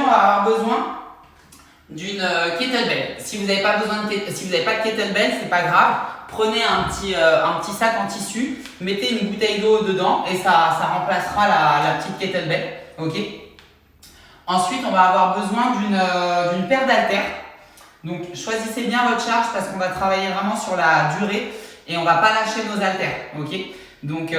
on va avoir besoin d'une kettlebell. Si vous n'avez pas besoin de si vous n'avez pas de kettlebell, c'est pas grave. Prenez un petit sac en tissu, mettez une bouteille d'eau dedans et ça remplacera la petite kettlebell. Ok. Ensuite, on va avoir besoin d'une paire d'haltères. Donc, choisissez bien votre charge parce qu'on va travailler vraiment sur la durée et on va pas lâcher nos haltères. Ok. Donc,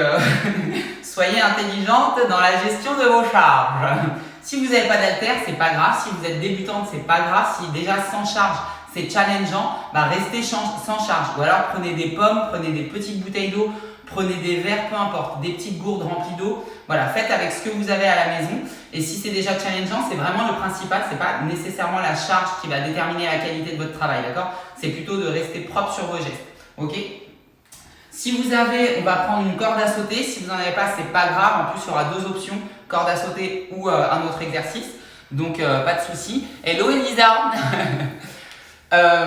soyez intelligente dans la gestion de vos charges. Si vous n'avez pas d'haltères, c'est pas grave. Si vous êtes débutante, c'est pas grave. Si déjà sans charge, c'est challengeant, restez sans charge. Ou alors prenez des pommes, prenez des petites bouteilles d'eau, prenez des verres, peu importe, des petites gourdes remplies d'eau. Voilà, faites avec ce que vous avez à la maison. Et si c'est déjà challengeant, c'est vraiment le principal. C'est pas nécessairement la charge qui va déterminer la qualité de votre travail, d'accord? C'est plutôt de rester propre sur vos gestes, ok? Si vous avez, on va prendre une corde à sauter. Si vous n'en avez pas, c'est pas grave. En plus, il y aura deux options, corde à sauter ou un autre exercice. Donc, pas de souci. Hello Elisa. Voilà.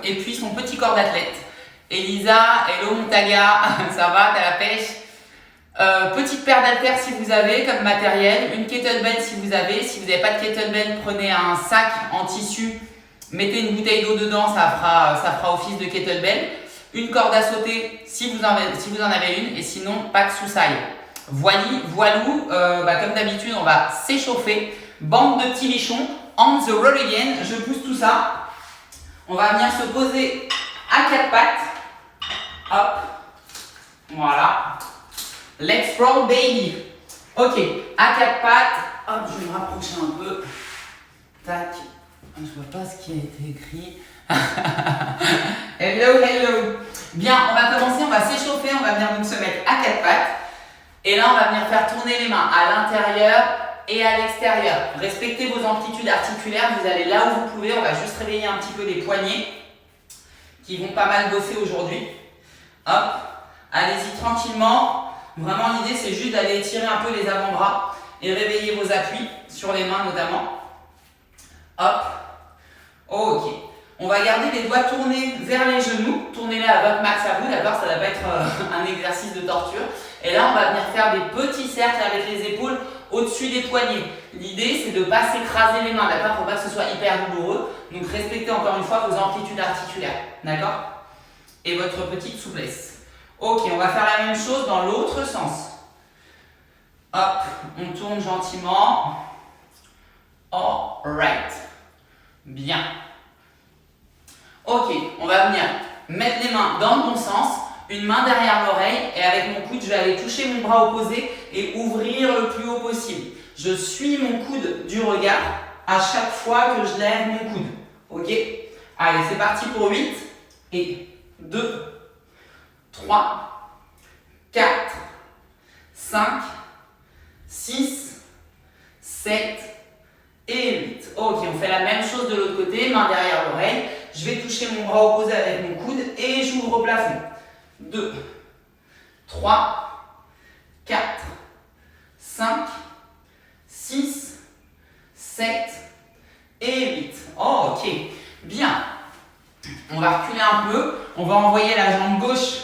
Et puis son petit corps d'athlète. Elisa, hello Montaga, ça va, t'as la pêche. Petite paire d'haltères si vous avez comme matériel. Une kettlebell si vous avez. Si vous n'avez pas de kettlebell, prenez un sac en tissu. Mettez une bouteille d'eau dedans, ça fera office de kettlebell. Une corde à sauter si vous en avez une, et sinon pas de soussaille. Voilou, comme d'habitude, on va s'échauffer. Bande de petits bichons, on the roll again. Je pousse tout ça. On va venir se poser à quatre pattes. Hop, voilà. Let's roll baby. Ok, à quatre pattes. Hop, je vais me rapprocher un peu. Tac. Je vois pas ce qui a été écrit. Hello. Bien, on va commencer, on va s'échauffer, on va venir donc se mettre à quatre pattes. Et là, on va venir faire tourner les mains à l'intérieur et à l'extérieur. Respectez vos amplitudes articulaires, vous allez là où vous pouvez. On va juste réveiller un petit peu les poignets qui vont pas mal bosser aujourd'hui. Hop, allez-y tranquillement. Vraiment, l'idée, c'est juste d'aller étirer un peu les avant-bras et réveiller vos appuis sur les mains notamment. Hop, ok. On va garder les doigts tournés vers les genoux. Tournez-les à votre max à vous, d'accord? Ça ne va pas être un exercice de torture. Et là, on va venir faire des petits cercles avec les épaules au-dessus des poignets. L'idée, c'est de ne pas s'écraser les mains, d'accord? Il ne faut pas que ce soit hyper douloureux. Donc, respectez encore une fois vos amplitudes articulaires, d'accord? Et votre petite souplesse. Ok, on va faire la même chose dans l'autre sens. Hop, on tourne gentiment. Alright. Bien. Ok, on va venir mettre les mains dans le bon sens, une main derrière l'oreille et avec mon coude, je vais aller toucher mon bras opposé et ouvrir le plus haut possible. Je suis mon coude du regard à chaque fois que je lève mon coude. Ok? Allez, c'est parti pour 8 et 2, 3, 4, 5, 6, 7 et 8. Ok, on fait la même chose de l'autre côté, main derrière l'oreille. Je vais toucher mon bras opposé avec mon coude et j'ouvre au plafond. 2, 3, 4, 5, 6, 7 et 8. Oh, ok, bien. On va reculer un peu. On va envoyer la jambe gauche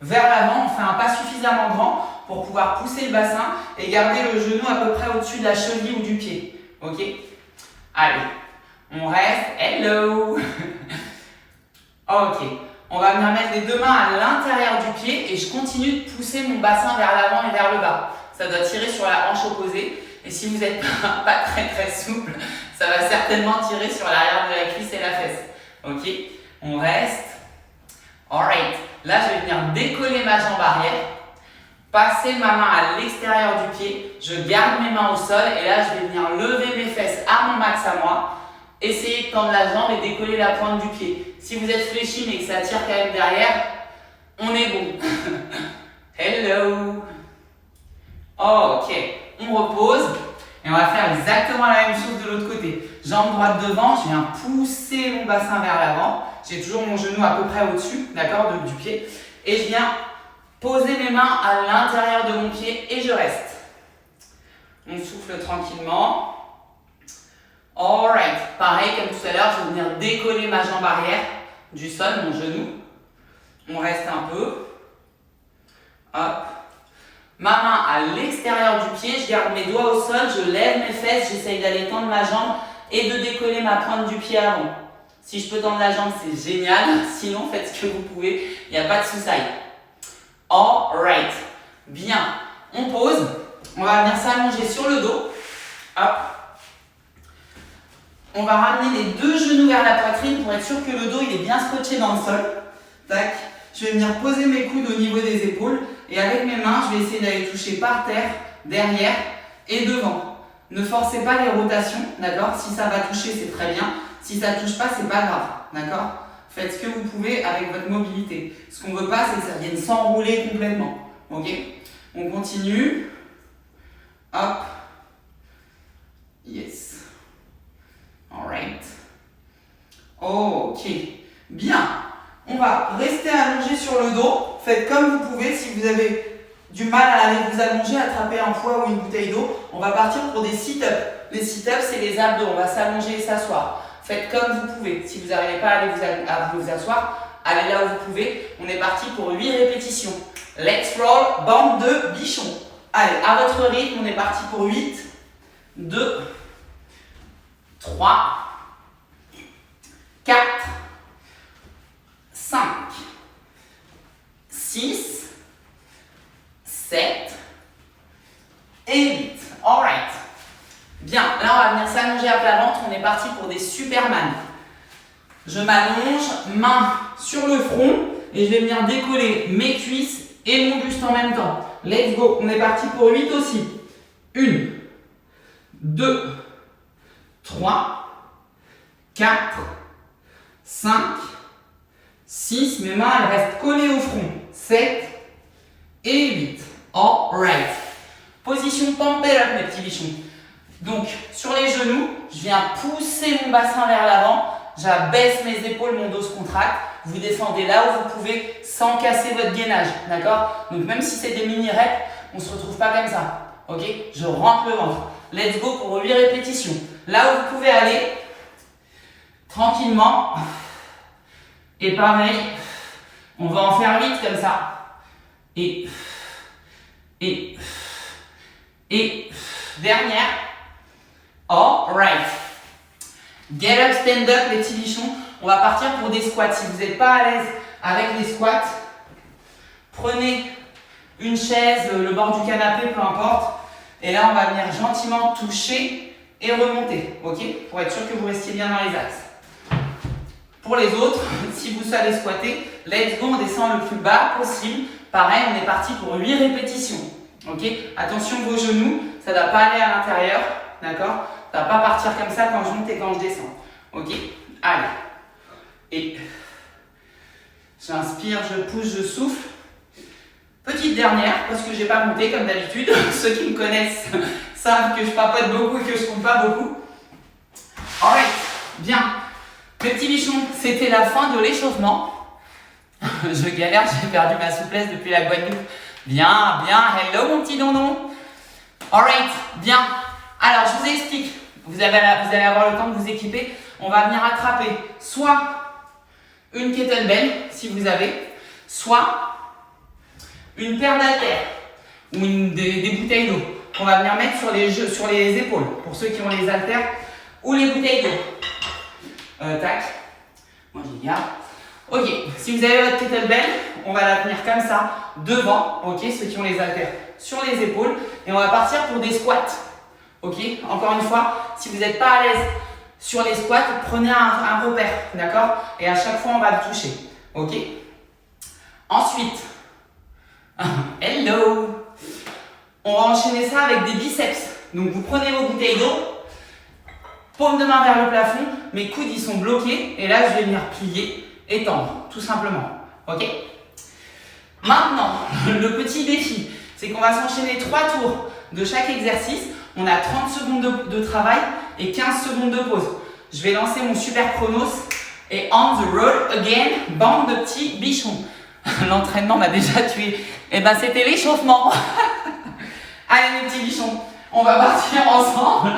vers l'avant. On fait un pas suffisamment grand pour pouvoir pousser le bassin et garder le genou à peu près au-dessus de la cheville ou du pied. Ok? Allez, on reste. Hello. Ok, on va venir mettre les deux mains à l'intérieur du pied et je continue de pousser mon bassin vers l'avant et vers le bas. Ça doit tirer sur la hanche opposée. Et si vous n'êtes pas très souple, ça va certainement tirer sur l'arrière de la cuisse et la fesse. Ok, on reste. Alright, là je vais venir décoller ma jambe arrière, passer ma main à l'extérieur du pied, je garde mes mains au sol et là je vais venir lever mes fesses à mon max à moi. Essayez de tendre la jambe et décoller la pointe du pied. Si vous êtes fléchi mais que ça tire quand même derrière, on est bon. Hello. Ok, on repose et on va faire exactement la même chose de l'autre côté. Jambe droite devant, je viens pousser mon bassin vers l'avant. J'ai toujours mon genou à peu près au-dessus, d'accord, du pied. Et je viens poser mes mains à l'intérieur de mon pied et je reste. On souffle tranquillement. Alright, pareil comme tout à l'heure, je vais venir décoller ma jambe arrière du sol, mon genou. On reste un peu. Hop. ma main à l'extérieur du pied, je garde mes doigts au sol, je lève mes fesses, j'essaye d'aller tendre ma jambe et de décoller ma pointe du pied avant. Si je peux tendre la jambe, c'est génial. Sinon, faites ce que vous pouvez, il n'y a pas de souci. Alright. Bien. On pose. On va venir s'allonger sur le dos. Hop. On va ramener les deux genoux vers la poitrine pour être sûr que le dos il est bien scotché dans le sol. Tac. Je vais venir poser mes coudes au niveau des épaules et avec mes mains, je vais essayer d'aller toucher par terre, derrière et devant. Ne forcez pas les rotations, d'accord? Si ça va toucher, c'est très bien. Si ça ne touche pas, c'est pas grave, d'accord? Faites ce que vous pouvez avec votre mobilité. Ce qu'on ne veut pas, c'est que ça vienne s'enrouler complètement. Ok? On continue. Hop. Yes. Alright. Ok. Bien. On va rester allongé sur le dos. Faites comme vous pouvez. Si vous avez du mal à aller vous allonger, attraper un poids ou une bouteille d'eau, on va partir pour des sit-ups. Les sit-ups, c'est les abdos. On va s'allonger et s'asseoir. Faites comme vous pouvez. Si vous n'arrivez pas à vous asseoir, allez là où vous pouvez. On est parti pour 8 répétitions. Let's roll, bande de bichon. Allez, à votre rythme, on est parti pour 8, 2, 3, 4, 5, 6, 7 et 8. Alright. Bien, là on va venir s'allonger à plat ventre, on est parti pour des Superman. Je m'allonge, main sur le front et je vais venir décoller mes cuisses et mon buste en même temps. Let's go, on est parti pour 8 aussi. 1, 2, 3, 4, 5, 6, mes mains elles restent collées au front. 7 et 8. Alright. Position pump up mes petits bichons. Donc, sur les genoux, je viens pousser mon bassin vers l'avant, j'abaisse mes épaules, mon dos se contracte, vous descendez là où vous pouvez sans casser votre gainage, d'accord? Donc, même si c'est des mini-reps, on ne se retrouve pas comme ça, ok? Je rentre le ventre. Let's go pour 8 répétitions. Là où vous pouvez aller, tranquillement, et pareil, on va en faire 8 comme ça. Et, dernière. Alright. Get up, stand up, les petits bichons. On va partir pour des squats. Si vous n'êtes pas à l'aise avec les squats, prenez une chaise, le bord du canapé, peu importe. Et là, on va venir gentiment toucher et remonter. Ok? Pour être sûr que vous restiez bien dans les axes. Pour les autres, si vous savez squatter, let's go, on descend le plus bas possible. Pareil, on est parti pour 8 répétitions. Ok? Attention vos genoux, ça ne doit pas aller à l'intérieur. D'accord? Ça ne va pas partir comme ça quand je monte et quand je descends. Ok? Allez. Et j'inspire, je pousse, je souffle. Petite dernière, parce que je n'ai pas monté comme d'habitude. Ceux qui me connaissent savent que je papote beaucoup et que je ne compte pas beaucoup. Alright. Bien. Mes petits bichons, c'était la fin de l'échauffement. Je galère, j'ai perdu ma souplesse depuis la Guadeloupe. Bien, bien. Hello mon petit dondon. Alright. Bien. Alors, je vous explique. Vous allez avoir le temps de vous équiper. On va venir attraper soit une kettlebell, si vous avez, soit une paire d'haltères ou des bouteilles d'eau qu'on va venir mettre sur les épaules, pour ceux qui ont les haltères ou les bouteilles d'eau. Tac. Moi, j'y garde. Ok. Si vous avez votre kettlebell, on va la tenir comme ça, devant. Ok. Ceux qui ont les haltères sur les épaules. Et on va partir pour des squats. Ok, encore une fois, si vous n'êtes pas à l'aise sur les squats, prenez un repère, d'accord? Et à chaque fois, on va le toucher, ok? Ensuite, hello! On va enchaîner ça avec des biceps. Donc, vous prenez vos bouteilles d'eau, paume de main vers le plafond, mes coudes, ils sont bloqués. Et là, je vais venir plier et tendre, tout simplement, ok? Maintenant, le petit défi, c'est qu'on va s'enchaîner 3 tours de chaque exercice. On a 30 secondes de travail et 15 secondes de pause. Je vais lancer mon super chronos et on the road again, bande de petits bichons. L'entraînement m'a déjà tué. Et ben c'était l'échauffement. Allez mes petits bichons, on va partir ensemble.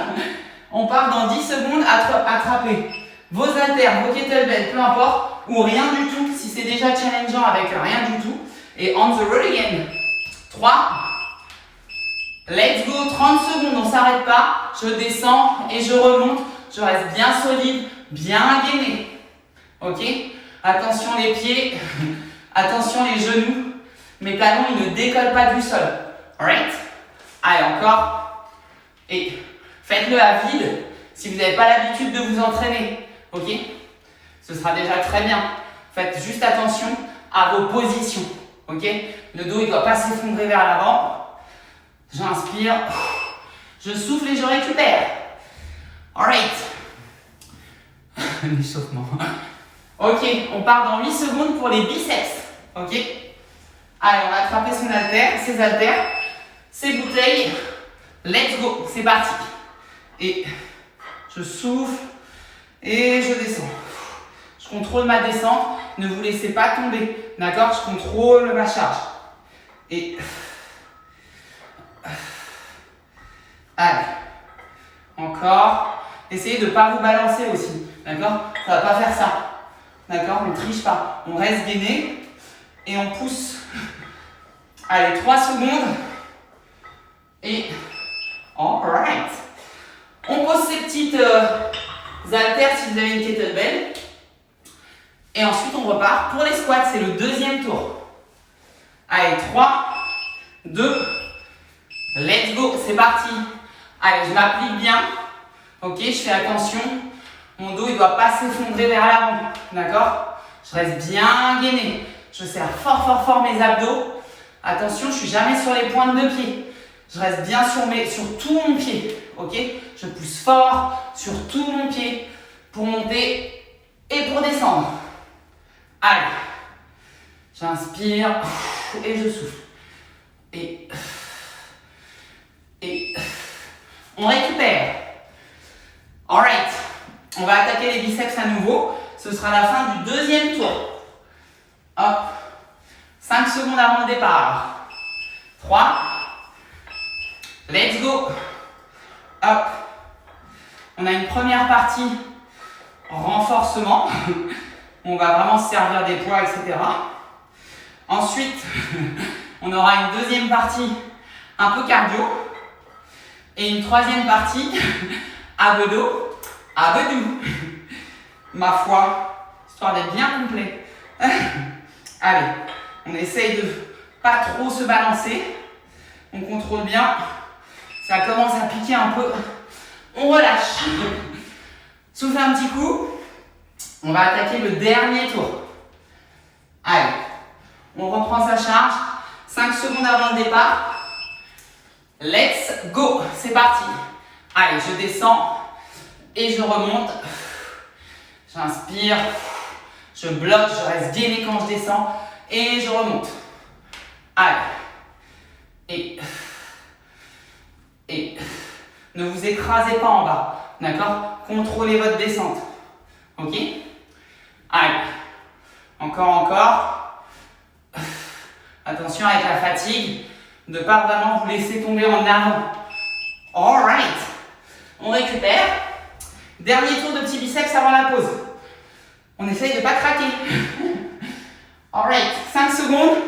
On part dans 10 secondes à attraper vos haltères, vos kettlebells, peu importe, ou rien du tout si c'est déjà challengeant avec rien du tout. Et on the road again. 3, Let's go, 30 secondes, on ne s'arrête pas. Je descends et je remonte. Je reste bien solide, bien gainé. Ok? Attention les pieds, attention les genoux. Mes talons, ils ne décollent pas du sol. Alright? Allez, encore. Et faites-le à vide si vous n'avez pas l'habitude de vous entraîner. Ok? Ce sera déjà très bien. Faites juste attention à vos positions. Ok? Le dos, il ne doit pas s'effondrer vers l'avant. J'inspire. Je souffle et je récupère. Alright. L'échauffement. Ok, on part dans 8 secondes pour les biceps. Ok? Allez, on va attraper son haltère, ses haltères, ses bouteilles. Let's go, c'est parti. Et je souffle et je descends. Je contrôle ma descente. Ne vous laissez pas tomber. D'accord? Je contrôle ma charge. Et allez. Encore. Essayez de ne pas vous balancer aussi. D'accord? Ça ne va pas faire ça. D'accord? On ne triche pas. On reste gainé et on pousse. Allez, 3 secondes. Et alright. On pose ces petites haltères si vous avez une kettlebell. Et ensuite, on repart pour les squats. C'est le deuxième tour. Allez, 3, 2, let's go. C'est parti. Allez, je m'applique bien. Ok, je fais attention. Mon dos, il ne doit pas s'effondrer vers l'avant. D'accord? Je reste bien gainé. Je serre fort, fort, fort mes abdos. Attention, je ne suis jamais sur les pointes de pied. Je reste bien sur tout mon pied. Ok? Je pousse fort sur tout mon pied pour monter et pour descendre. Allez. J'inspire et je souffle. Et on récupère. Alright. On va attaquer les biceps à nouveau. Ce sera la fin du deuxième tour. Hop. 5 secondes avant le départ. 3. Let's go. Hop. On a une première partie renforcement. On va vraiment se servir des poids, etc. Ensuite, on aura une deuxième partie un peu cardio. Et une troisième partie abdos, abdou. Ma foi, histoire d'être bien complet. Allez, on essaye de pas trop se balancer. On contrôle bien. Ça commence à piquer un peu. On relâche. Souffle un petit coup. On va attaquer le dernier tour. Allez, on reprend sa charge. 5 secondes avant le départ. Let's go. C'est parti. Allez, je descends et je remonte. J'inspire. Je bloque, je reste gainé quand je descends et je remonte. Allez. Et ne vous écrasez pas en bas. D'accord? Contrôlez votre descente. Ok? Allez. Encore. Attention avec la fatigue. De ne pas vraiment vous laisser tomber en avant. Alright. On récupère. Dernier tour de petit biceps avant la pause. On essaye de ne pas craquer. Alright. 5 secondes.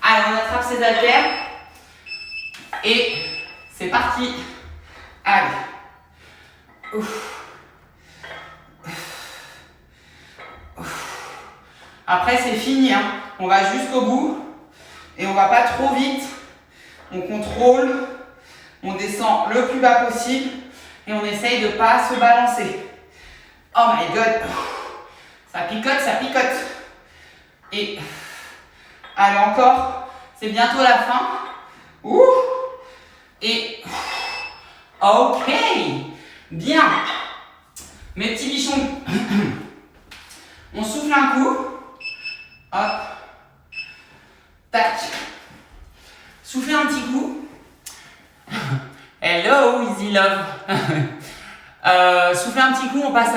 Allez, on attrape ses haltères. Et c'est parti. Allez. Ouf. Après, c'est fini. Hein. On va jusqu'au bout. Et on ne va pas trop vite. On contrôle. On descend le plus bas possible. Et on essaye de ne pas se balancer. Oh my god. Ça picote, ça picote. Et allez, encore. C'est bientôt la fin. Ouh. Et ok. Bien. Mes petits bichons. On souffle un coup. Hop. Tac. Soufflez un petit coup. Hello, easy love. Soufflez un petit coup, on passe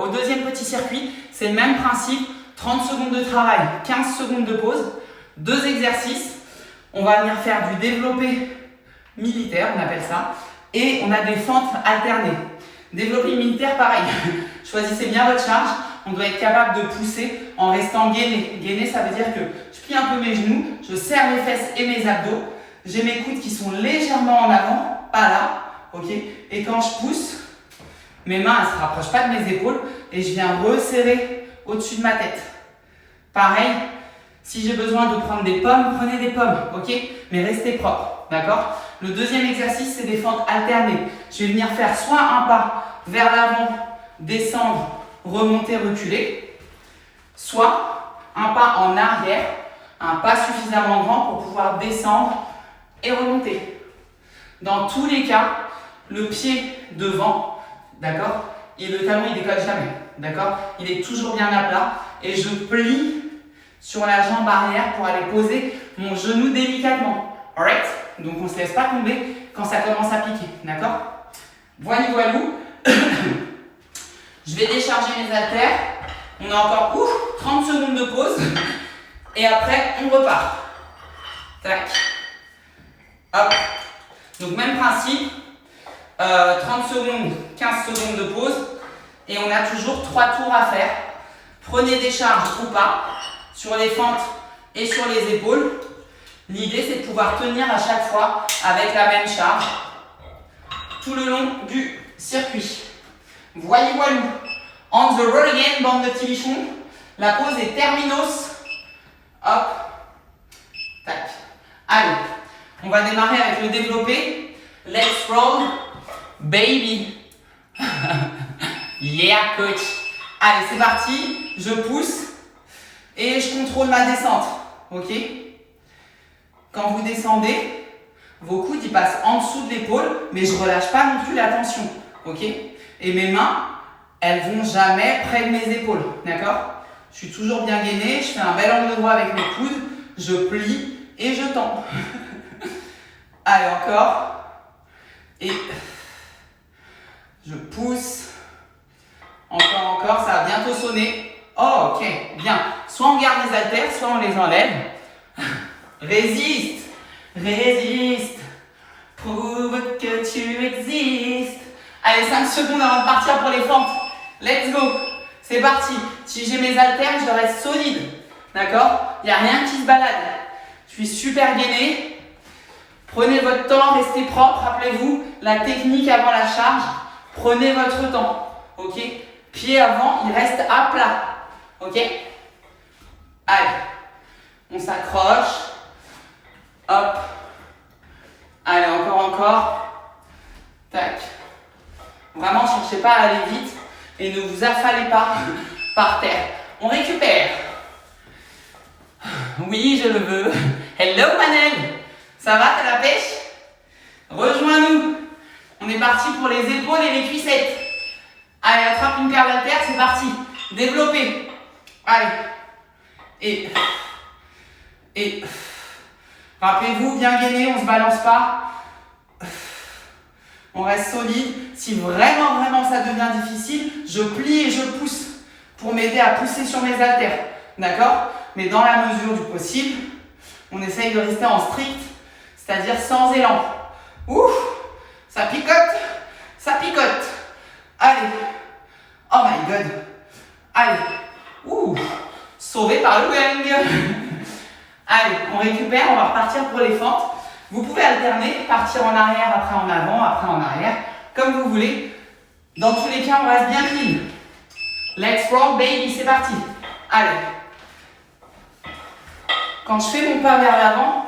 au deuxième petit circuit. C'est le même principe. 30 secondes de travail, 15 secondes de pause. 2 exercices. On va venir faire du développé militaire, on appelle ça. Et on a des fentes alternées. Développé militaire, pareil. Choisissez bien votre charge. On doit être capable de pousser en restant gainé. Gainé, ça veut dire que je plie un peu mes genoux, je serre mes fesses et mes abdos. j'ai mes coudes qui sont légèrement en avant, pas là, ok? Et quand je pousse, mes mains, elles ne se rapprochent pas de mes épaules et je viens resserrer au-dessus de ma tête. Pareil, si j'ai besoin de prendre des pommes, prenez des pommes, ok? Mais restez propre, d'accord? Le deuxième exercice, c'est des fentes alternées. Je vais venir faire soit un pas vers l'avant, descendre, remonter, reculer, soit un pas en arrière, un pas suffisamment grand pour pouvoir descendre et remonter. Dans tous les cas, le pied devant, d'accord? Et le talon, il décolle jamais, d'accord? Il est toujours bien à plat et je plie sur la jambe arrière pour aller poser mon genou délicatement. Alright? Donc on ne se laisse pas tomber quand ça commence à piquer, d'accord? Voilou. Je vais décharger mes haltères. On a encore 30 secondes de pause. Et après, on repart. Tac. Hop. Donc même principe. 30 secondes, 15 secondes de pause. Et on a toujours 3 tours à faire. Prenez des charges ou pas sur les fentes et sur les épaules. L'idée, c'est de pouvoir tenir à chaque fois avec la même charge tout le long du circuit. Voilou. On the road again, bande de petits bichons. La pause est terminos. Hop. Tac. Allez. On va démarrer avec le développé. Let's roll, baby. Yeah, coach. Allez, c'est parti. Je pousse et je contrôle ma descente. Ok? Quand vous descendez, vos coudes ils passent en dessous de l'épaule, mais je ne relâche pas non plus la tension. Ok? Et mes mains, elles vont jamais près de mes épaules. D'accord? Je suis toujours bien gainé, je fais un bel angle droit avec mes coudes, je plie et je tends. Allez, encore. Et je pousse. Encore, ça va bientôt sonner. Oh, ok, bien. Soit on garde les haltères, soit on les enlève. Résiste. Prouve que tu existes. Allez, 5 secondes avant de partir pour les fentes. Let's go. C'est parti. Si j'ai mes haltères, je reste solide. D'accord? Il n'y a rien qui se balade. Je suis super gainé. Prenez votre temps, restez propre. Rappelez-vous, la technique avant la charge. Prenez votre temps. Ok? Pied avant, il reste à plat. Ok? Allez. On s'accroche. Hop. Allez, encore. Tac. Vraiment, ne cherchez pas à aller vite et ne vous affalez pas par terre. On récupère. Oui, je le veux. Hello, Manel. Ça va, t'as la pêche? Rejoins-nous. On est parti pour les épaules et les cuissettes. Allez, attrape une paire d'haltères, c'est parti. Développez. Allez. Et rappelez-vous, bien gainé, on ne se balance pas. On reste solide. Si vraiment ça devient difficile, je plie et je pousse pour m'aider à pousser sur mes haltères. D'accord? Mais dans la mesure du possible, on essaye de rester en strict, c'est-à-dire sans élan. Ouf! Ça picote. Allez. Oh my god. Allez. Ouh. Sauvé par le gang. Allez, on récupère, on va repartir pour les fentes. Vous pouvez alterner, partir en arrière, après en avant, après en arrière, comme vous voulez. Dans tous les cas, on reste bien clean. Let's roll, baby, c'est parti. Allez. Quand je fais mon pas vers l'avant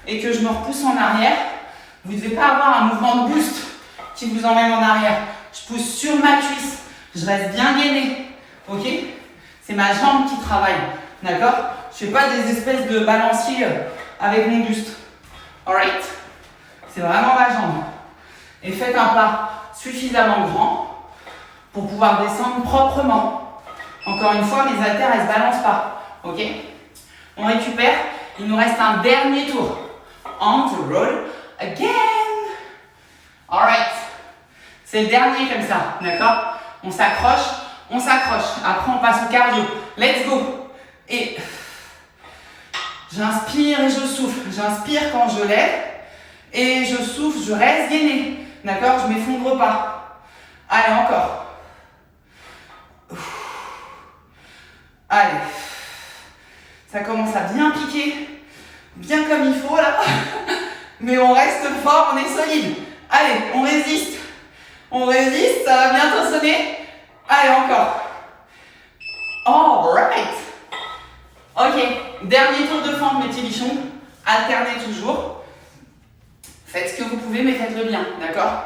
et que je me repousse en arrière, vous ne devez pas avoir un mouvement de boost qui vous emmène en arrière. Je pousse sur ma cuisse, je reste bien gainé. Ok? C'est ma jambe qui travaille. D'accord? Je ne fais pas des espèces de balanciers avec mon buste. Alright? C'est vraiment ma jambe. Et faites un pas suffisamment grand pour pouvoir descendre proprement. Encore une fois, mes haltères, elles ne se balancent pas. Ok? On récupère. Il nous reste un dernier tour. On the road again. Alright. C'est le dernier comme ça. D'accord? On s'accroche. Après, on passe au cardio. Let's go. Et j'inspire et je souffle. J'inspire quand je lève et je souffle, je reste gainé. D'accord? Je ne m'effondre pas. Allez, encore. Allez. Ça commence à bien piquer. Bien comme il faut là. mais on reste fort, on est solide. Allez, on résiste. On résiste, ça va bientôt sonner. Allez, encore. Alright. Ok, dernier tour de fente, mes petits bichons. Alternez toujours. Faites ce que vous pouvez, mais faites-le bien, d'accord?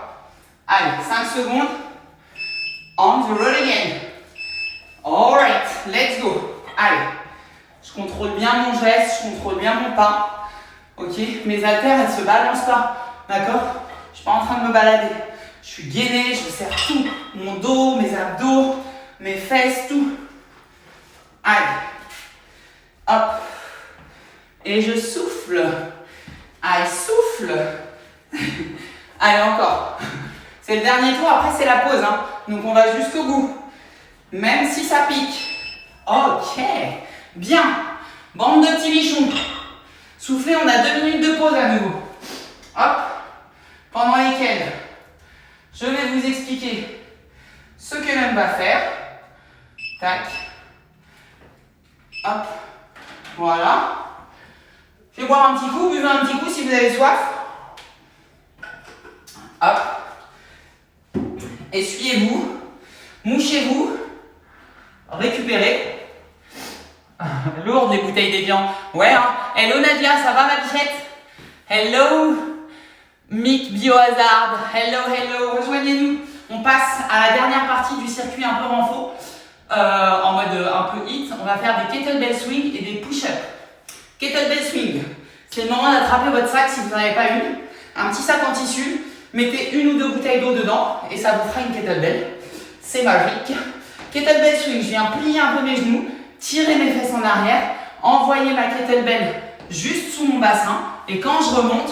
Allez, 5 secondes. On the road again. Alright, let's go. Allez, je contrôle bien mon geste, je contrôle bien mon pas. Ok, mes haltères, elles ne se balancent pas, d'accord? Je ne suis pas en train de me balader. Je suis gainé, je serre tout. Mon dos, mes abdos, mes fesses, tout. Allez. Hop. Et je souffle. Allez, souffle. Allez, encore. C'est le dernier tour, après c'est la pause. Hein. Donc on va jusqu'au bout. Même si ça pique. Ok. Bien. Bande de petits bichons. Soufflez, on a 2 minutes de pause à nouveau. Hop. Pendant lesquelles je vais vous expliquer ce que l'homme va faire. Tac. Hop. Voilà. Je vais boire un petit coup, buvez un petit coup si vous avez soif. Hop. Essuyez-vous. Mouchez-vous. Récupérez. Lourdes les bouteilles d'évian. Ouais, hein. Hello Nadia, ça va ma bichette? Hello Mick Biohazard. Hello, hello. Rejoignez-nous. On passe à la dernière partie du circuit un peu renfort. En mode un peu hit. On va faire des kettlebell swing et des push-ups. Kettlebell swing. C'est le moment d'attraper votre sac si vous n'en avez pas une. Un petit sac en tissu. Mettez 1 ou 2 bouteilles d'eau dedans et ça vous fera une kettlebell. C'est magique. Kettlebell swing. Je viens plier un peu mes genoux. Tirer mes fesses en arrière, envoyer ma kettlebell juste sous mon bassin et quand je remonte,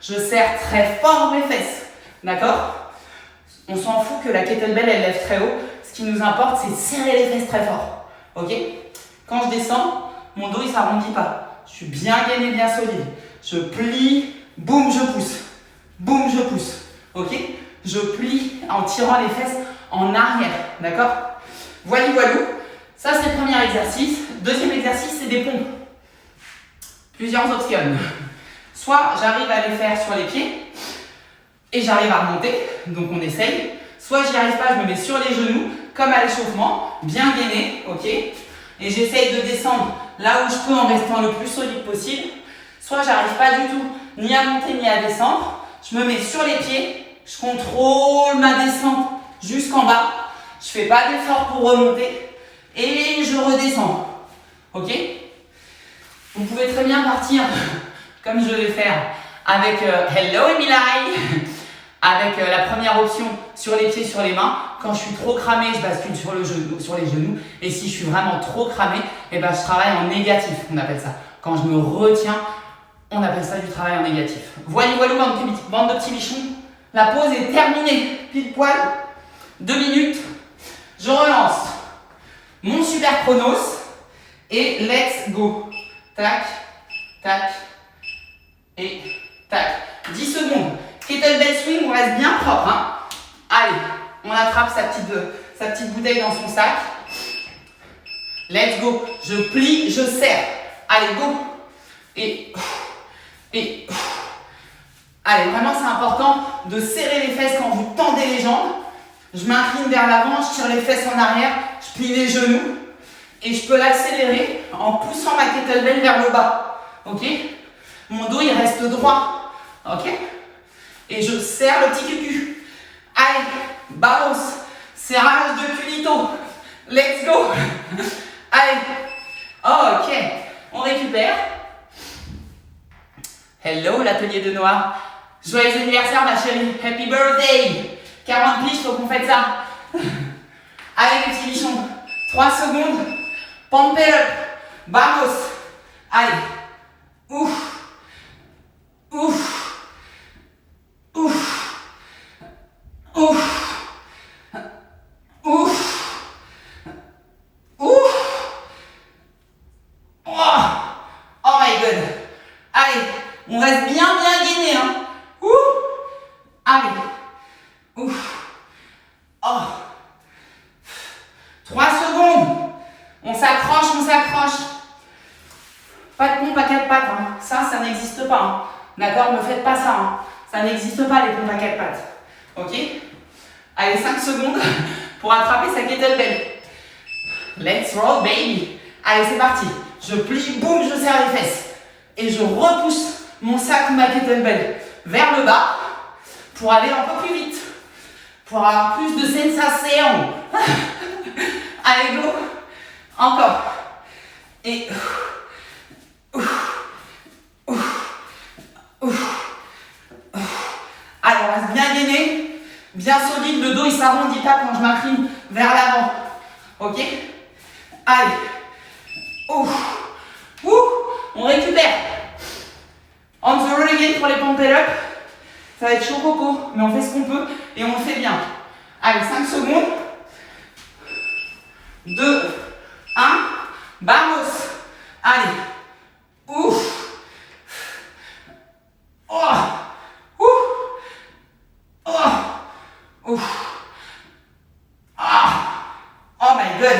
je serre très fort mes fesses. D'accord? On s'en fout que la kettlebell elle lève très haut. Ce qui nous importe, c'est serrer les fesses très fort. Ok? Quand je descends, mon dos il s'arrondit pas. Je suis bien gainé, bien solide. Je plie, boum, je pousse. Boum, je pousse. Ok? Je plie en tirant les fesses en arrière. D'accord? Voilou, voilou. Ça, c'est le premier exercice. Deuxième exercice, c'est des pompes. Plusieurs options. Soit j'arrive à les faire sur les pieds et j'arrive à remonter, donc on essaye. Soit j'y arrive pas, je me mets sur les genoux, comme à l'échauffement, bien gainé, ok? Et j'essaye de descendre là où je peux en restant le plus solide possible. Soit j'arrive pas du tout ni à monter ni à descendre. Je me mets sur les pieds, je contrôle ma descente jusqu'en bas. Je fais pas d'effort pour remonter. Et je redescends. Ok? Vous pouvez très bien partir, comme je vais faire, avec Hello Emily, avec la première option sur les pieds, sur les mains. Quand je suis trop cramé, je bascule sur les genoux. Et si je suis vraiment trop cramé, eh ben, je travaille en négatif, on appelle ça. Quand je me retiens, on appelle ça du travail en négatif. Voilà, bande de petits bichons. La pause est terminée. Pile poil. 2 minutes. Je relance. Mon super chronos et let's go. Tac, tac et tac. 10 secondes. Kettlebell swing, on reste bien propre. Hein. Allez, on attrape sa petite bouteille dans son sac. Let's go. Je plie, je serre. Allez, go. Et. Allez, vraiment, c'est important de serrer les fesses quand vous tendez les jambes. Je m'incline vers l'avant, je tire les fesses en arrière, je plie les genoux et je peux l'accélérer en poussant ma kettlebell vers le bas. Ok? Mon dos il reste droit. Ok? Et je serre le petit cucu. Allez, vamos. Serrage de culito. Let's go. Allez. Ok. On récupère. Hello l'atelier de Noah. Joyeux anniversaire ma chérie. Happy birthday. 40 piges, faut qu'on fasse ça. Allez les petits bichons. 3 secondes. Pump it up. Vamos. Allez. Ouf. Ouf. Ouf. Ouf. Ouf. Ouf. Oh my god. Allez. On reste bien gainé. Hein. Ouh. Allez. Ouf. Oh. 3 secondes. On s'accroche. Pas de pompe à 4 pattes. Hein. Ça n'existe pas. Hein. D'accord? Ne faites pas ça. Hein. Ça n'existe pas les pompes à 4 pattes. Ok? Allez, 5 secondes pour attraper sa kettlebell. Let's roll, baby. Allez, c'est parti. Je plie, boum, je serre les fesses. Et je repousse mon sac ou ma kettlebell vers le bas pour aller un peu plus vite. Pour avoir plus de sensation. Allez, go. Encore. Et... Allez, on reste bien gainé, bien solide. Le dos, il ne s'arrondit pas quand je m'incline vers l'avant. Ok? Allez. On récupère. On the roll again pour les pump it up. Ça va être chaud coco, mais on fait ce qu'on peut et on le fait bien. Allez, 5 secondes. 2, 1. Vamos. Allez. Ouf. Oh. Ouf. Oh. Ouf. Ah. Oh my god.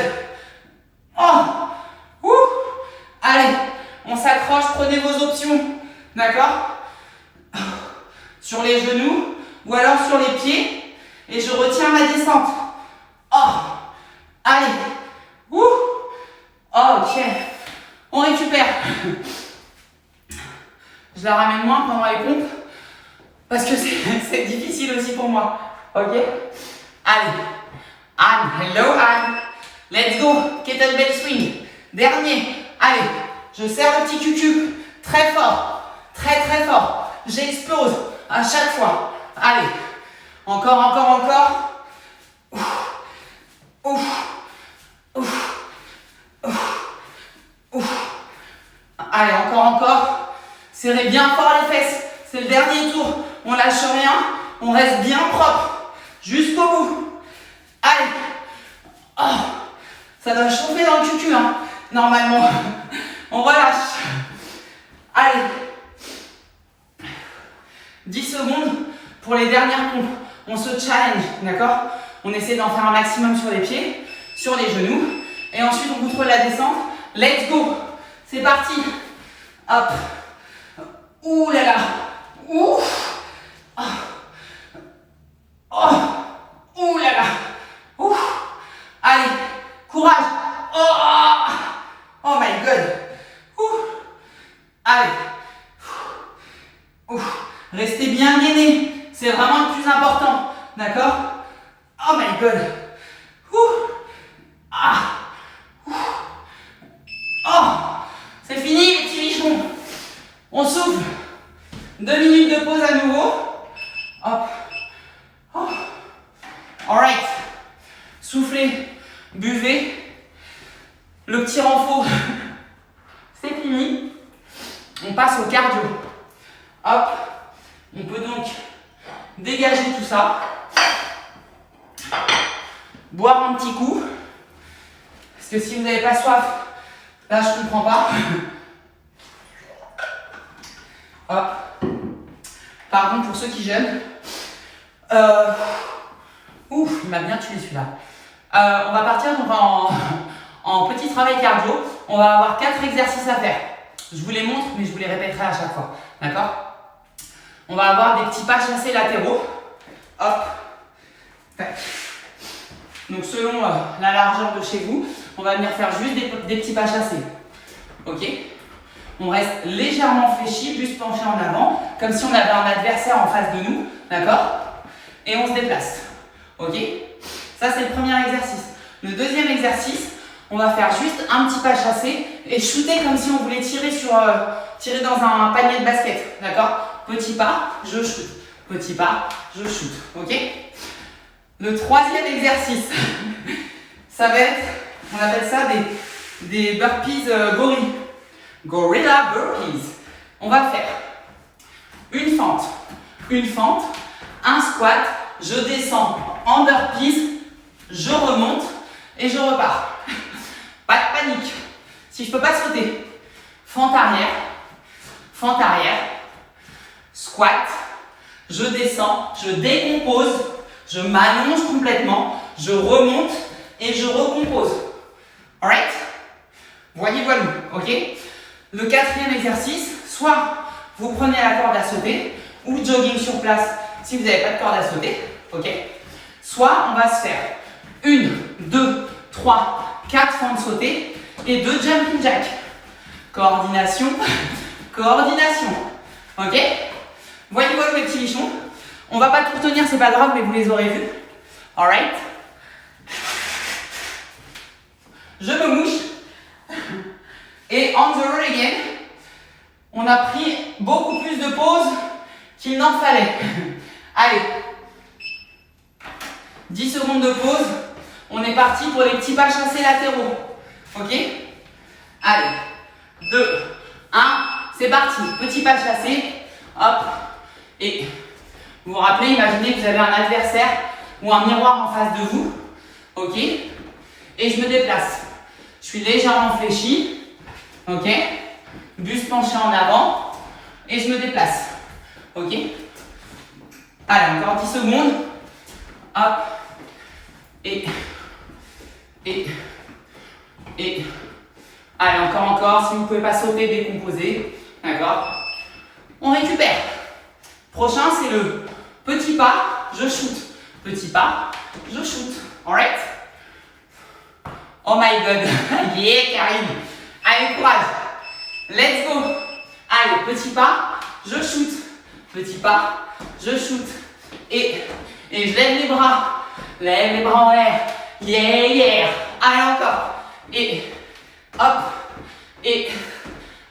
Oh. Ouf. Allez, on s'accroche, prenez vos options. D'accord? Sur les genoux ou alors sur les pieds et je retiens ma descente. Oh. Allez. Ouh. Ok. On récupère. Je la ramène moins pendant les pompes parce que c'est difficile aussi pour moi. Ok? Allez. Anne. Hello Anne. Let's go. Kettlebell swing. Dernier. Allez. Je serre le petit cucu. Très fort. Très très fort. J'explose à chaque fois. Allez. Encore, encore, encore. Ouf. Ouf. Ouf. Ouf. Ouf. Allez, encore, encore. Serrez bien fort les fesses. C'est le dernier tour. On lâche rien. On reste bien propre. Jusqu'au bout. Allez. Oh. Ça doit chauffer dans le cucu, hein. Normalement. On relâche. Allez. 10 secondes pour les dernières pompes. On se challenge, d'accord? On essaie d'en faire un maximum sur les pieds, sur les genoux. Et ensuite, on contrôle la descente. Let's go. C'est parti. Hop. Ouh là là. Ouf. Oh. Oh. Ouh là là. Ouf. Allez. Courage. Oh. Oh my god. Ouf. Allez. Ouf. Restez bien gainé. C'est vraiment le plus important. D'accord? Oh my god. Ouf. Ah. Ouf. Oh. C'est fini les petits bichons. On souffle. 2 minutes de pause à nouveau. Hop. Oh. Alright. Soufflez. Buvez. Le petit renfort. C'est fini. On passe au cardio. Hop. On peut donc dégager tout ça. Boire un petit coup. Parce que si vous n'avez pas soif, là je comprends pas. Hop. Pardon pour ceux qui jeûnent. Ouf, il m'a bien tué celui-là. On va partir donc en petit travail cardio. On va avoir 4 exercices à faire. Je vous les montre, mais je vous les répéterai à chaque fois. D'accord? On va avoir des petits pas chassés latéraux. Hop. Tac. Donc selon la largeur de chez vous, on va venir faire juste des petits pas chassés. Ok? On reste légèrement fléchi, plus penché en avant, comme si on avait un adversaire en face de nous. D'accord? Et on se déplace. Ok? Ça, c'est le premier exercice. Le deuxième exercice, on va faire juste un petit pas chassé et shooter comme si on voulait tirer dans un panier de basket. D'accord? Petit pas, je shoot. Petit pas, je shoot. Ok? Le troisième exercice, ça va être, on appelle ça des burpees gorilles. Gorilla burpees. On va faire une fente, un squat, je descends en burpees, je remonte et je repars. Pas de panique. Si je peux pas sauter, fente arrière, squat, je descends, je décompose, je m'allonge complètement, je remonte et je recompose. Alright? Voyez, voilà, ok? Le quatrième exercice, soit vous prenez la corde à sauter ou jogging sur place si vous n'avez pas de corde à sauter. Ok. Soit on va se faire 1, 2, 3, 4 fentes sautées et 2 jumping jacks. Coordination, coordination. Ok. Voyez mes petits bichons. On va pas tout retenir, c'est pas grave, mais vous les aurez vus. Alright. Je me mouche. Et on the roll again. On a pris beaucoup plus de pauses qu'il n'en fallait. Allez. 10 secondes de pause. On est parti pour les petits pas chassés latéraux. Ok? Allez. 2, 1. C'est parti. Petit pas chassé. Hop. Et vous vous rappelez, imaginez que vous avez un adversaire ou un miroir en face de vous. Ok? Et je me déplace. Je suis légèrement fléchi. Ok? Buste penché en avant. Et je me déplace. Ok? Allez, encore 10 secondes. Hop. Et. Allez, encore. Si vous ne pouvez pas sauter, décomposer. D'accord? On récupère. Prochain, c'est le petit pas, je shoot. Petit pas, je shoot. Alright? Oh my god. Yeah, Karine. Allez, courage. Let's go. Allez, petit pas, je shoot. Petit pas, je shoot. Et je lève les bras. Lève les bras en l'air. Yeah, yeah. Allez, encore. Et hop. Et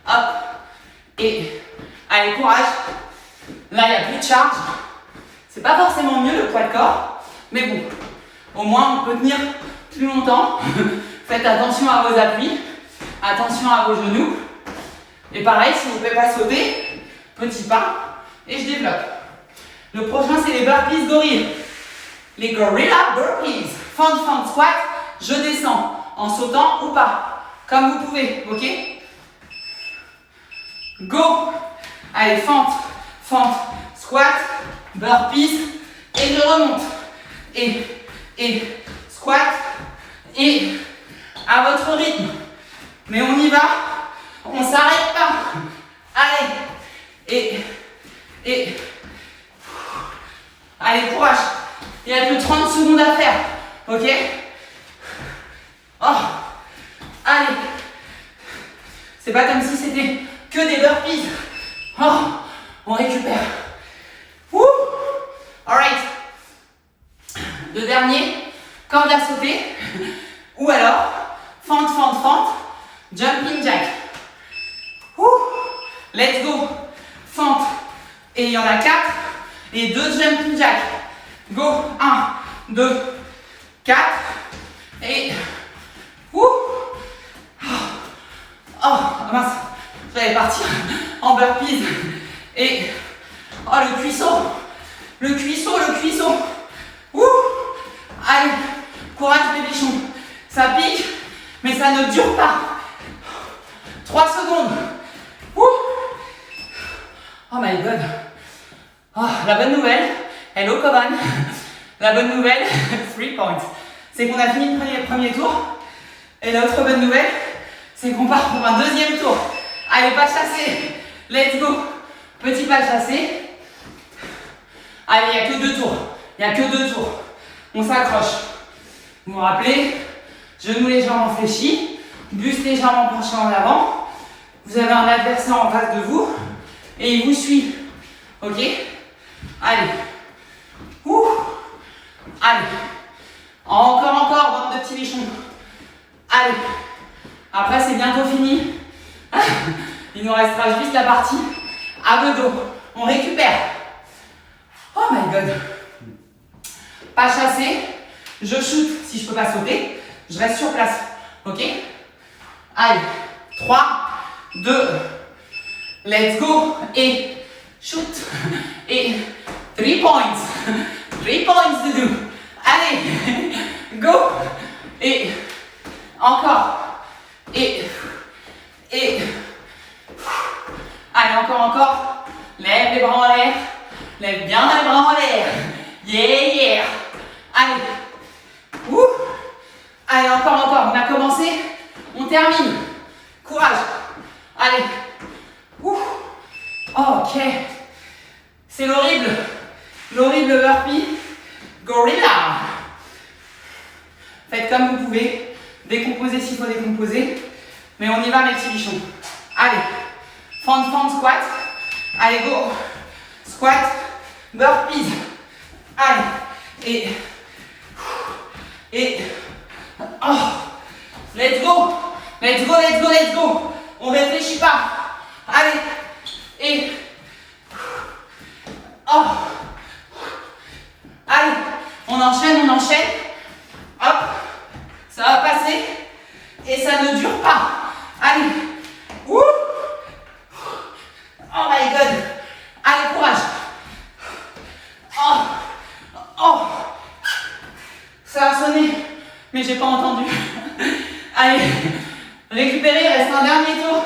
hop. Et allez, courage. Là, il n'y a plus de charge. C'est pas forcément mieux le poids de corps. Mais bon, au moins, on peut tenir plus longtemps. Faites attention à vos appuis. Attention à vos genoux. Et pareil, si vous ne pouvez pas sauter, petit pas. Et je développe. Le prochain, c'est les burpees gorilles. Les gorilla burpees. Fente, fente, squat. Je descends en sautant ou pas. Comme vous pouvez, ok? Go! Allez, fente, fente, squat, burpees. Et je remonte. Et squat. Et à votre rythme. Mais on y va. On ne s'arrête pas. Allez. Et. Allez, courage. Il n'y a que 30 secondes à faire. Ok? Oh. Allez. C'est pas comme si c'était que des burpees. Oh. On récupère. Wouh. Alright. Le dernier, corde à sauter. Ou alors, fente, fente, fente. Jumping jack. Wouh. Let's go. Fente. Et il y en a 4. Et 2 jumping jack. Go. 1, 2, 4. Et. Ouh. Oh, mince. Je vais partir en burpees. Et. Oh, le cuisson. Le cuisson. Ouh. Allez. Courage, les bichons. Ça pique, mais ça ne dure pas. 3 secondes. Ouh. Oh my god. Oh, la bonne nouvelle, hello Coban. La bonne nouvelle, 3 points. C'est qu'on a fini le premier tour. Et l'autre bonne nouvelle, c'est qu'on part pour un deuxième tour. Allez, pas chassé. Let's go. Petit pas chassé. Allez, il n'y a que 2 tours. On s'accroche. Vous vous rappelez, genoux légèrement fléchis, buste légèrement penché en avant. Vous avez un adversaire en face de vous et il vous suit. Ok? Allez. Ouh. Allez. Encore, bande de petits bichons. Allez. Après, c'est bientôt fini. Il nous restera juste la partie abdos. On récupère. Oh my god. Pas chassé. Je shoot si je peux pas sauter. Je reste sur place. Ok? Allez. 3, 2, let's go. Et shoot. Et 3 points. 3 points to do. Allez. Go. Et encore. Et allez, encore. Lève les bras en l'air. Lève bien les bras en l'air. Yeah. Allez. Ouh. Allez, encore. On a commencé. On termine. Courage. Allez. Ouh. Ok. C'est l'horrible burpee gorilla. Faites comme vous pouvez. Décomposez s'il faut décomposer. Mais on y va mes petits bichons. Allez. Fente, squat. Allez, go. Squat. Burpees. Allez. Et. Oh. Let's go. On réfléchit pas. Allez. Et. Oh. Allez. On enchaîne. Hop. Ça va passer. Et ça ne dure pas. Allez. Ouh. Oh my god. Allez, courage. Oh. Ça a sonné. Mais j'ai pas entendu. Allez. Récupérez, il reste un dernier tour.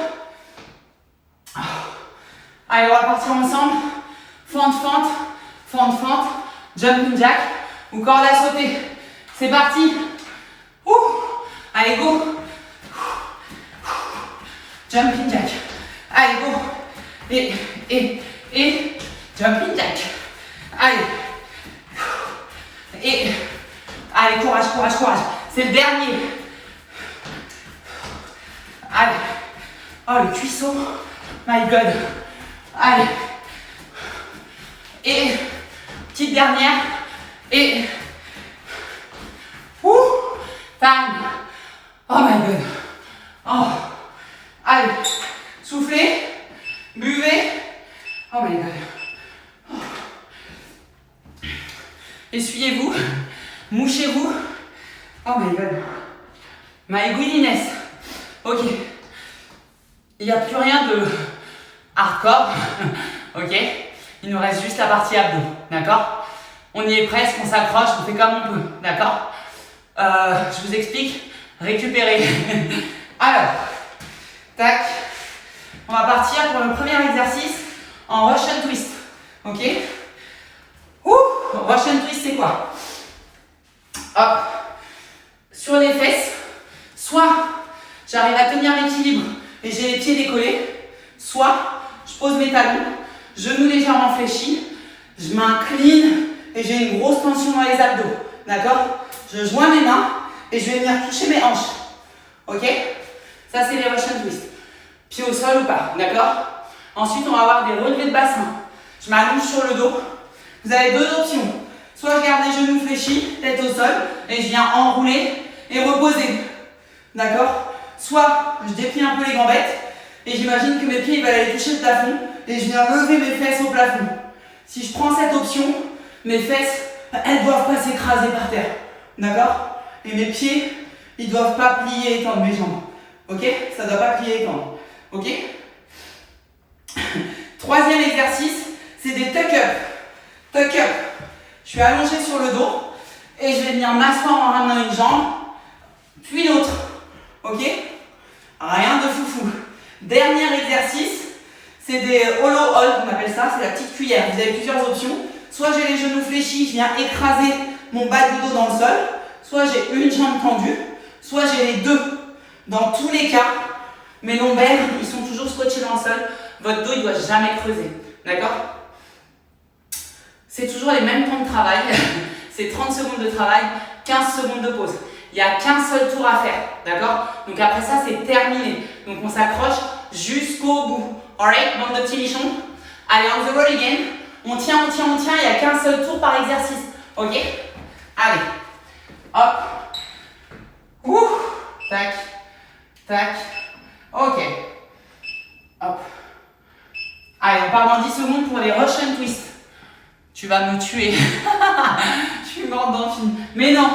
Allez, on va partir ensemble. Fente. Jumping jack ou corde à sauter. C'est parti. Ouh. Allez, go. Jumping jack. Allez, go. Et jumping jack. Allez. Et allez, courage. C'est le dernier. Allez. Oh, le cuisseau. My God. Allez. Et petite dernière. Et time. Oh my God. Oh. Allez. Soufflez. Buvez. Oh my God. Oh. Essuyez-vous. Mouchez-vous. Oh my God. My goodness. Ok. Il n'y a plus rien de hardcore. Ok. Il nous reste juste la partie abdos. D'accord? On y est presque, on s'accroche, on fait comme on peut. D'accord? Je vous explique. Récupérez. Alors. Tac. On va partir pour le premier exercice en Russian twist. Ok? Russian twist, c'est quoi? Hop. Sur les fesses, soit j'arrive à tenir l'équilibre et j'ai les pieds décollés, soit je pose mes talons, genoux légèrement fléchis, je m'incline et j'ai une grosse tension dans les abdos. D'accord? Je joins mes mains et je vais venir toucher mes hanches. Ok? Ça, c'est les Russian twist. Pied au sol ou pas. D'accord? Ensuite, on va avoir des relevés de bassin. Je m'allonge sur le dos. Vous avez deux options. Soit je garde les genoux fléchis, tête au sol, et je viens enrouler et reposer. D'accord? Soit je déplie un peu les gambettes, et j'imagine que mes pieds ils veulent aller toucher le plafond, et je viens lever mes fesses au plafond. Si je prends cette option, mes fesses, elles ne doivent pas s'écraser par terre. D'accord? Et mes pieds, ils ne doivent pas plier et étendre mes jambes. Ok? Ça ne doit pas plier et étendre. Ok? Troisième exercice, c'est des tuck-up. Tuck-up. Je suis allongé sur le dos et je vais venir m'asseoir en ramenant une jambe, puis l'autre. Ok? Rien de foufou. Dernier exercice, c'est des hollow hold, on appelle ça, c'est la petite cuillère. Vous avez plusieurs options. Soit j'ai les genoux fléchis, je viens écraser mon bas du dos dans le sol. Soit j'ai une jambe tendue, soit j'ai les deux. Dans tous les cas, mes lombaires, ils sont toujours scotchés dans le sol. Votre dos, il ne doit jamais creuser. D'accord? C'est toujours les mêmes temps de travail. C'est 30 secondes de travail, 15 secondes de pause. Il n'y a qu'un seul tour à faire. D'accord? Donc après ça, c'est terminé. Donc on s'accroche jusqu'au bout. Alright, bande de petits bichons. Allez, on the roll again. On tient. Il n'y a qu'un seul tour par exercice. Ok? Allez. Hop. Ouh. Tac. Tac. Ok. Hop. Allez, on part dans 10 secondes pour les Russian twists. Tu vas me tuer. Je suis morte dans le film. Mais non,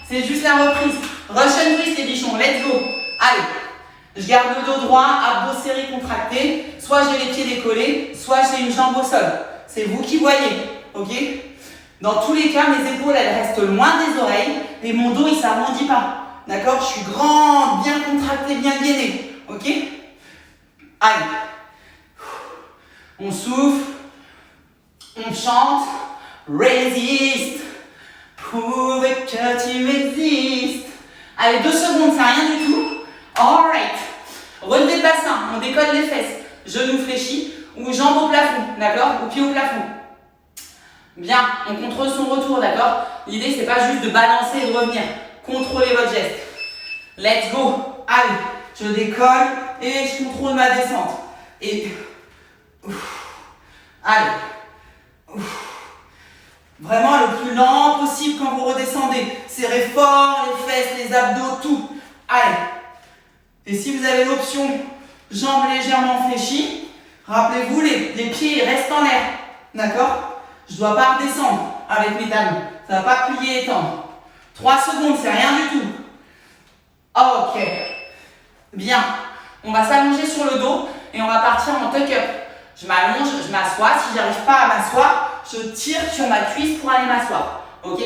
c'est juste la reprise. Russian twist les bichons, let's go. Allez, je garde le dos droit, abdos serrés, contractés. Soit j'ai les pieds décollés, soit j'ai une jambe au sol. C'est vous qui voyez, ok? Dans tous les cas, mes épaules, elles restent loin des oreilles et mon dos, il ne s'arrondit pas. D'accord? Je suis grand, bien contracté, bien gainé, ok? Allez. On souffle. On chante, resist, prove que tu existes. Allez, 2 secondes, c'est rien du tout. Alright. Relevé de bassin, on décolle les fesses. Genoux fléchis, ou jambes au plafond, d'accord? Ou pieds au plafond. Bien, on contrôle son retour, d'accord? L'idée, c'est pas juste de balancer et de revenir. Contrôlez votre geste. Let's go. Allez, je décolle et je contrôle ma descente. Et allez. Vraiment le plus lent possible quand vous redescendez. Serrez fort les fesses, les abdos, tout. Allez. Et si vous avez l'option jambes légèrement fléchies, rappelez-vous, les pieds restent en l'air. D'accord? Je ne dois pas redescendre avec mes talons. Ça ne va pas plier et tendre. 3 secondes, c'est rien du tout. Ok. Bien. On va s'allonger sur le dos et on va partir en tuck-up. Je m'allonge, je m'assois. Si je n'arrive pas à m'asseoir, je tire sur ma cuisse pour aller m'asseoir. Ok?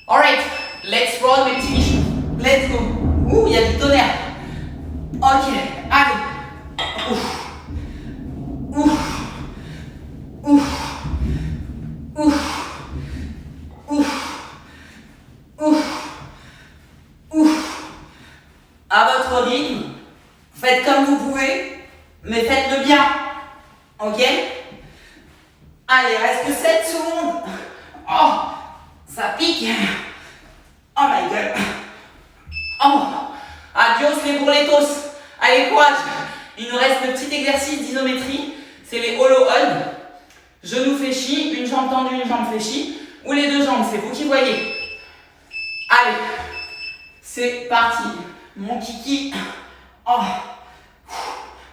Alright. Let's roll mes petits bichons. Let's go. Ouh, il y a du tonnerre. Ok. Allez. Ouf. Ouf. Ouf. Ouf. Ouf. Ouf. Ouf. À votre rythme. Faites comme vous pouvez, mais faites-le bien. Ok? Allez, reste que 7 secondes. Oh, ça pique. Oh my god. Oh, adios les bourletos. Allez, courage. Il nous reste le petit exercice d'isométrie. C'est les hollow hold. Genoux fléchis, une jambe tendue, une jambe fléchie. Ou les deux jambes, c'est vous qui voyez. Allez, c'est parti. Mon kiki. Oh.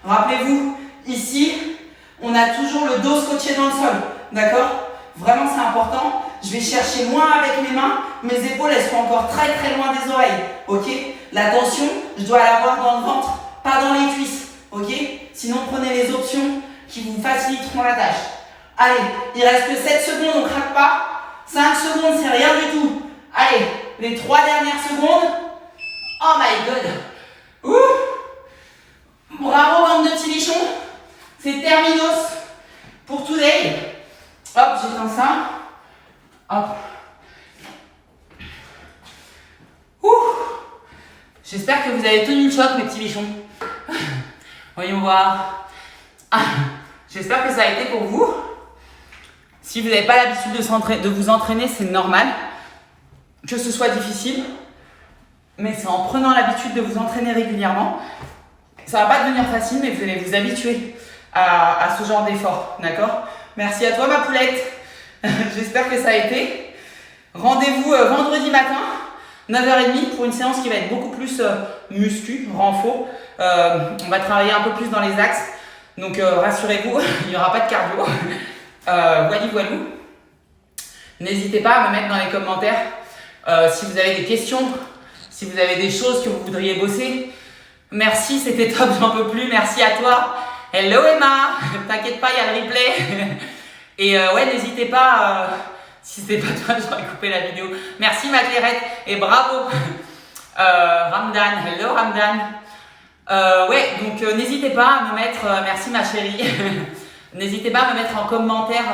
Rappelez-vous, ici, on a toujours le dos scotché dans le sol. D'accord? Vraiment, c'est important. Je vais chercher moins avec mes mains. Mes épaules, elles sont encore très très loin des oreilles. Ok? La tension, je dois l'avoir dans le ventre, pas dans les cuisses. Ok? Sinon, prenez les options qui vous faciliteront la tâche. Allez, il reste que 7 secondes, on ne craque pas. 5 secondes, c'est rien du tout. Allez, les 3 dernières secondes. Oh my god. Ouh. Bravo, bande de petits bichons. C'est terminos pour today. Hop, j'éteins ça. Hop. Ouh. J'espère que vous avez tenu le choc, mes petits bichons. Voyons voir. J'espère que ça a été pour vous. Si vous n'avez pas l'habitude de vous entraîner, c'est normal que ce soit difficile. Mais c'est en prenant l'habitude de vous entraîner régulièrement. Ça ne va pas devenir facile, mais vous allez vous habituer à ce genre d'effort. D'accord? Merci à toi, ma poulette. J'espère que ça a été. Rendez-vous vendredi matin, 9h30, pour une séance qui va être beaucoup plus muscu, renfort. On va travailler un peu plus dans les axes. Donc rassurez-vous, il n'y aura pas de cardio. Voilou. N'hésitez pas à me mettre dans les commentaires si vous avez des questions, si vous avez des choses que vous voudriez bosser. Merci, c'était top, j'en peux plus. Merci à toi. Hello Emma, t'inquiète pas, il y a le replay. Et ouais, n'hésitez pas, si c'était pas toi, j'aurais coupé la vidéo. Merci ma Clairette et bravo. Ramdan, hello Ramdan. Ouais, donc n'hésitez pas à me mettre, merci ma chérie. N'hésitez pas à me mettre en commentaire